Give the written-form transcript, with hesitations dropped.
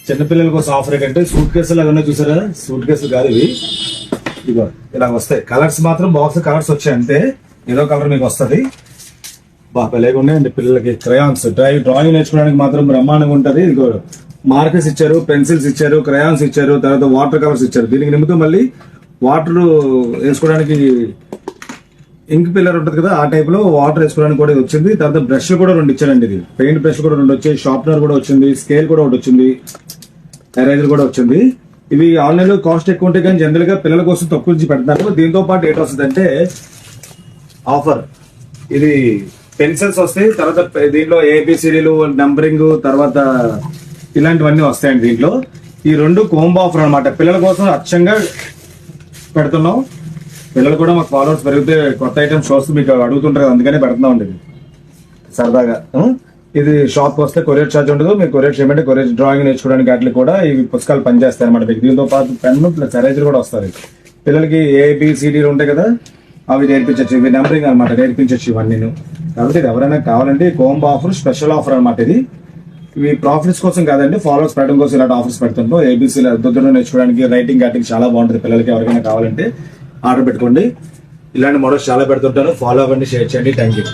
చిన్నపిల్లల కోసం ఆఫర్ ఏంటంటే సూట్ కేసులు అవన్నీ చూసారా? సూట్ కేసులు కాదు ఇవి, ఇదిగో ఇలా వస్తాయి. కలర్స్ మాత్రం బాక్స్ కలర్స్ వచ్చాయి అంతే, ఏదో కలర్ మీకు వస్తుంది. బాగా లేకుండాయండి పిల్లలకి. క్రయాన్స్ డ్రాయింగ్ నేర్చుకోవడానికి మాత్రం బ్రహ్మాండంగా ఉంటుంది. ఇదిగో మార్కర్స్ ఇచ్చారు, పెన్సిల్స్ ఇచ్చారు, క్రయాన్స్ ఇచ్చారు, తర్వాత వాటర్ కలర్స్ ఇచ్చారు. దీనికి నిమిత్తం మళ్ళీ వాటర్ వేసుకోవడానికి ఇంక్ పిల్లర్ ఉంటుంది కదా, ఆ టైప్ లో వాటర్ వేసుకోవడానికి కూడా ఇది వచ్చింది. తర్వాత బ్రష్ కూడా 2 ఇచ్చారండి. ఇది పెయింట్ బ్రష్ కూడా 2 వచ్చాయి, షార్ప్నర్ కూడా వచ్చింది, స్కేల్ కూడా ఒకటి వచ్చింది, ఎరేజర్ కూడా వచ్చింది. ఇవి ఆన్లైన్ లో కాస్ట్ ఎక్కువ ఉంటాయి కానీ జనరల్ గా పిల్లల కోసం తక్కువ నుంచి పెడతారు. దీంతో పాటు ఏంటి వస్తుంది అంటే ఆఫర్, ఇది పెన్సిల్స్ వస్తాయి, తర్వాత దీంట్లో ఏబిసిడీలు, నంబరింగ్, తర్వాత ఇలాంటివన్నీ వస్తాయండి దీంట్లో. ఈ 2 కోంబో ఆఫర్ అనమాట. పిల్లల కోసం అచ్చంగా పెడుతున్నాం. పిల్లలు కూడా మాకు ఫాలోవర్స్ పెరిగితే కొత్త ఐటమ్స్ షోస్ మీకు అడుగుతుంటారు, అందుకనే పెడుతున్నాం అండి ఇది సరదాగా. ఇది షాప్ వస్తే కొరియర్ ఛార్జ్ ఉండదు. మీకు కొరియర్ చేయమంటే కొరియర్ డ్రాయింగ్ నేర్చుకోవడానికి వాటికి కూడా ఇవి పుస్తకాలు పనిచేస్తాయి అనమాట. మీకు దీంతో పాటు పెన్ను ప్లస్ ఎరేజర్ కూడా వస్తుంది. పిల్లలకి ఏబిసిడీలు ఉంటాయి కదా, అవి నేర్పించచ్చు. ఇవి నెంబరింగ్ అనమాట, నేర్పించచ్చు ఇవన్నీ. కాబట్టి ఇది ఎవరైనా కావాలంటే కోంబో ఆఫర్, స్పెషల్ ఆఫర్ అనమాట ఇది. ఇవి ప్రాఫిట్స్ కోసం కాదండి, ఫాలోవర్స్ పెట్టడం కోసం ఇలాంటి ఆఫర్స్ పెడుతుంటాం. ఏబీసీ దొద్దున నేర్చుకోవడానికి, రైటింగ్ యాక్టింగ్ చాలా బాగుంటుంది పిల్లలకి. ఎవరికైనా కావాలంటే ఆర్డర్ పెట్టుకోండి. ఇలాంటి మోడల్స్ చాలా పెడుతుంటాను. ఫాలో అవ్వండి, షేర్ చేయండి. Thank you.